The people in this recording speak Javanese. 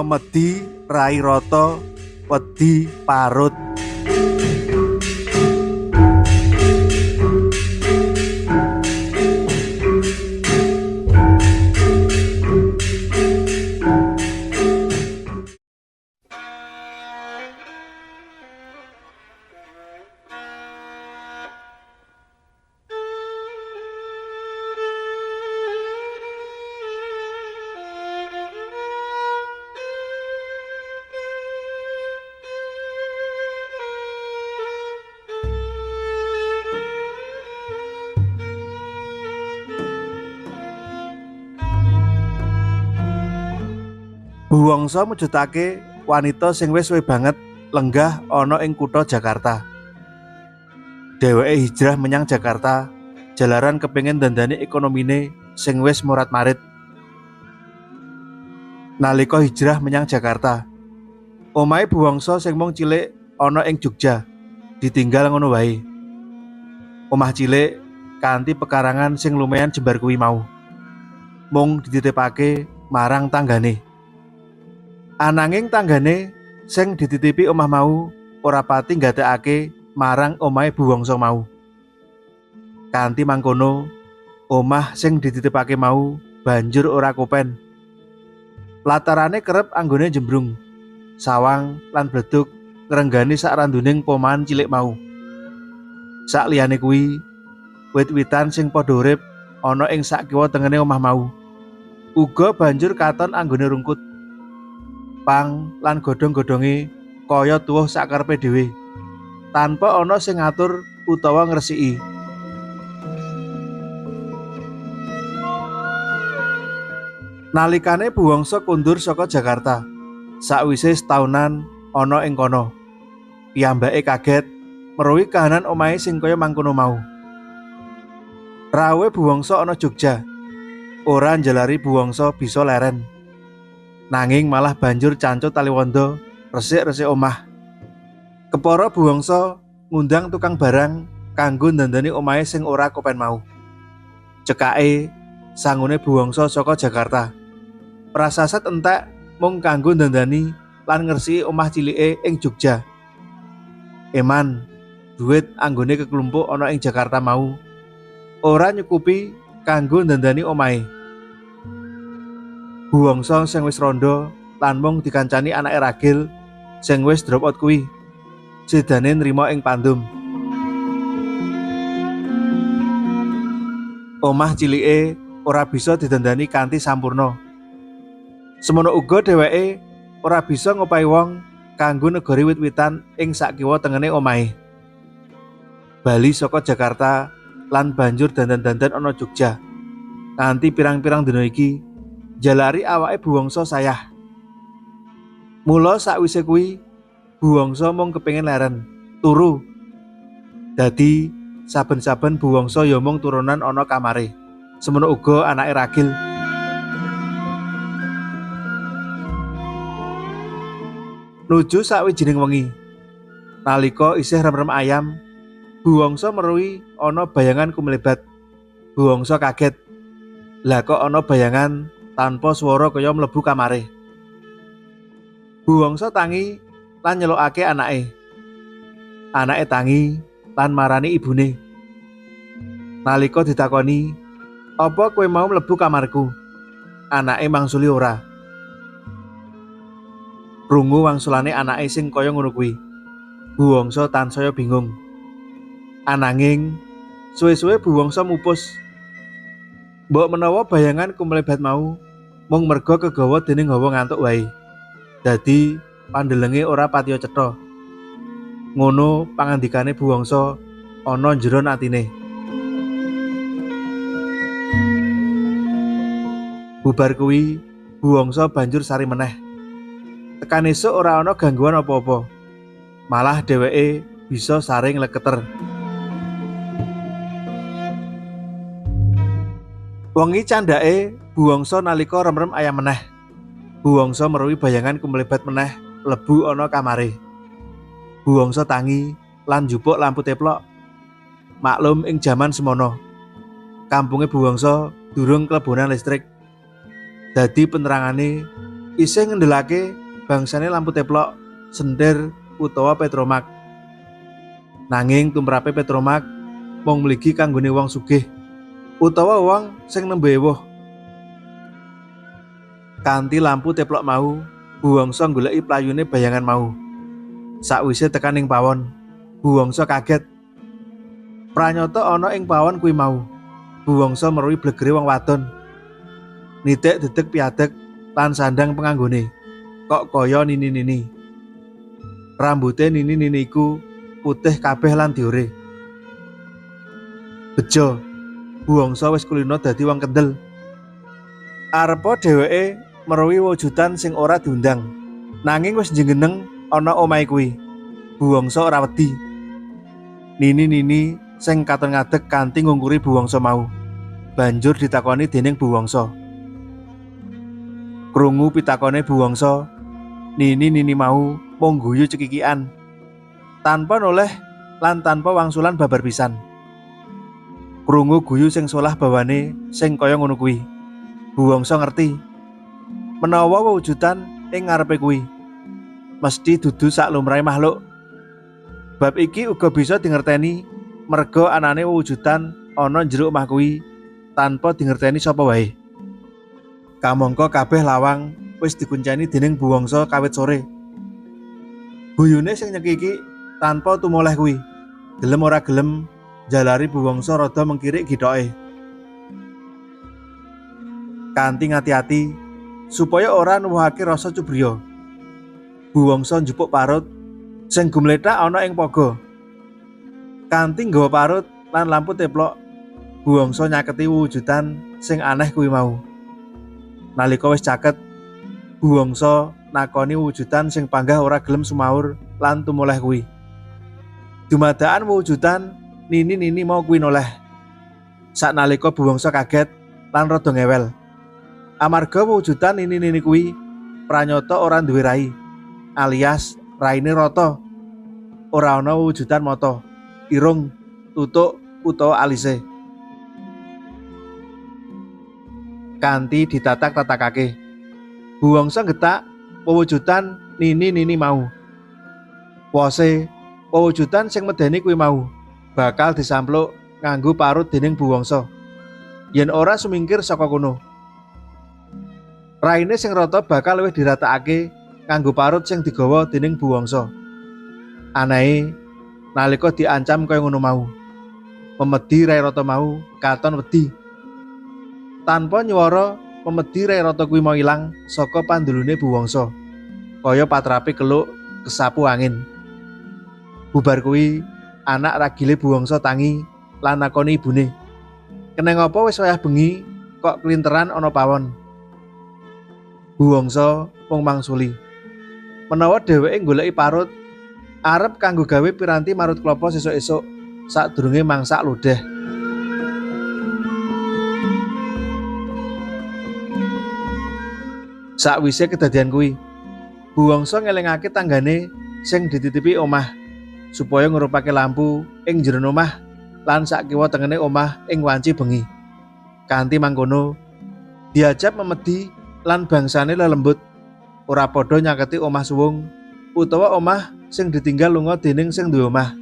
Ana medi rai rata, wedi parut. Buwangsa mujudake wanita sing wis suwe banget lenggah ana ing kutha Jakarta. Dheweke hijrah menyang Jakarta jalaran kepengin ndandani ekonomine sing wis morat-marit. Nalika hijrah menyang Jakarta, omahe Buwangsa sing mung cilik ana ing Jogja ditinggal ngono wae. Omah cilik kanthi pekarangan sing lumayan jembar kuwi mau. Mung dititipake marang tanggane. Ananging tanggane sing dititipi omah mau ora pati nggatekake marang omahe Buwangsa mau. Kanthi mangkono, omah sing dititipake mau banjur ora kopen. Latarane kerep anggone jembrung, sawang lan bledug ngrenggani sak randuning pomahan cilik mau. Sak liyane kuwi, wit-witan sing padha urip ana ing sak kiwa tengene omah mau. Uga banjur katon anggone rungkut. Pang lan godhong-godhonge kaya tuwuh sakarepe dhewe, tanpa ana sing ngatur utawa ngresiki. Nalikane Buwangsa kondur saka Jakarta, sakwise setaunan ana ing kono, piyambake kaget meruhi kahanan omahe sing kaya mangkono mau. Rawuhe Buwangsa ana Jogja, ora njalari Buwangsa bisa leren. Nanging malah banjur cancut taliwondo resik-resik omah. Kepara Buwangsa ngundang tukang barang kanggo ndandani omahe sing ora kopen mau. Cekake sangune Buwangsa saka Jakarta. Prasasat entek mung kanggo ndandani lan ngresiki omah cilike ing Jogja. Eman, duit anggone keklumpuk ana ing Jakarta mau ora nyukupi kanggo ndandani omahe. Buwangsa sing wis randha lan mung dikancani anake ragil sing wis drop out kuwi sedane nrima ing pandum. Omah cilike ora bisa didandani kanthi sampurna. Semono uga dheweke ora bisa ngopahi wong kanggo negori wit-witan ing sak kiwa tengene omahe. Bali saka Jakarta lan banjur dandan-dandan ana Jogja. Kanthi pirang-pirang dina iki jalari awake Buwangsa sayah. Mula sakwise kuwi Buwangsa mung kepengin leren, turu. Dadi saben-saben Buwangsa ya mung turunan ana kamare. Semono uga anake ragil. Nuju sawijining wengi, nalika isih rem-rem ayam, Buwangsa meruhi ana bayangan kumlebat. Buwangsa kaget. Lah kok ana bayangan tanpa swara kaya mlebu kamare. Buwangsa tangi lan nyelukake anake. Anake tangi lan marani ibune. Nalika ditakoni, "Apa kowe mau mlebu kamarku?" Anake mangsuli ora. Krungu wangsulane anake sing kaya ngono kuwi, Buwangsa tansaya bingung. Ananging suwe-suwe Buwangsa mupus. Mbok menawa bayangan kumlebat mau mung merga kegawa dening hawa ngantuk wae. Dadi pandelenge ora patiya cetha. Ngono pangandikane Buwangsa ana njero atine. Bubar kuwi Buwangsa banjur sari meneh. Tekan esuk ora ana gangguan apa-apa. Malah dheweke bisa saring leketer. Wengi candhake Buwangsa nalika rem-rem ayam meneh. Buwangsa meruhi bayangan kumlebat meneh mlebu ana kamare. Buwangsa tangi lan njupuk lampu teplok. Maklum ing jaman semono, kampunge Buwangsa durung klebonan listrik. Dadi penerangane isih ngendelake bangsane lampu teplok, sender utawa petromak. Nanging tumrape petromak mung mligi kanggone wong sugih utawa wong sing nembe ewuh. Kanthi lampu teplok mau, Buwangsa goleki playune bayangan mau. Sakwise tekan ing pawon, Buwangsa kaget. Pranyata ana ing pawon kuwi mau. Buwangsa meruhi blegere wong wadon. Nitik dedeg piadeg lan sandang penganggone. Kok kaya nini-nini. Rambute nini-nini iku putih kabeh lan diore. Bejo, Buwangsa wis kulino dadi wong kendel. Arepa dheweke meruhi wujudan sing ora diundang. Nanging wis njenggeneng ana omahe kuwi. Buwangsa ora wedi. Nini-nini sing katon ngadeg kanthi ngungkuri Buwangsa mau. Banjur ditakoni dening Buwangsa. Krungu pitakone Buwangsa, nini-nini mau mung guyu cekikikan, tanpa noleh lan tanpa wangsulan babar pisan. Krungu guyu sing solah bawane sing kaya ngono kuwi. Buwangsa ngerti menawa wujudan ing ngarepe kuwi mesti dudu sak lumrahe makhluk. Bab iki uga bisa dingerteni merga anane wujudan ana jero omah kuwi tanpa dingerteni sapa wae. Kamangka kabeh lawang wis dikunceni dening Buwangsa kawit sore. Buyune sing nyekiki tanpa tumoleh kuwi, gelem ora gelem jalari Buwangsa rada mengkirik githoke. Kanthi ngati-ati supaya ora nuwuhake rasa cubriya, Buwangsa njupuk parut sing gumlethak ana ing paga. Kanthi nggawa parut lan lampu teplok, Buwangsa nyaketi wujudan sing aneh kuwi mau. Nalika wis caket, Buwangsa nakoni wujudan sing panggah ora gelem sumaur lan tumoleh kuwi. Dumadakan wujudan nini-nini mau kuwi noleh. Saknalika Buwangsa kaget lan rada ngewel. Amarga wujudan nini-nini kuwi pranyata ora duwe rai, alias raine rata. Ora ana wujudan mata, irung, tutuk utawa alise. Kanthi ditatak-tatakake, Buwangsa getak wewujudan nini-nini mau. Wose wewujudan sing medeni kuwi mau bakal disampluk nganggo parut dening Buwangsa yen ora sumingkir saka kono. Raine sing rata bakal luwih diratakake nganggo parut sing digawa dening Buwangsa. Anae nalika diancam kaya ngono mau, pemedi rai rata mau katon wedi. Tanpa nyuwara, pemedi rai rata kuwi mau ilang saka pandulune Buwangsa, kaya patrape keluk kesapu angin. Bubar kuwi, anak ragile Buwangsa tangi lan nakoni ibune, "Keneng apa wis wayah bengi kok klinteran ana pawon?" Buwangsa mung mangsuli menawa dheweke goleki parut arep kanggo gawe piranti marut klapa sesuk-esuk sadurunge mangsak lodeh. Sakwise kedadian kuwi, Buwangsa ngelingake tanggane sing dititipi omah supaya ngurupake lampu ing jero omah lan sak kiwa tengene omah ing wanci bengi. Kanthi mangkono, diajab memedi lan bangsane lelembut ora padha nyaketi omah suwung utawa omah sing ditinggal lunga dening sing duwe omah.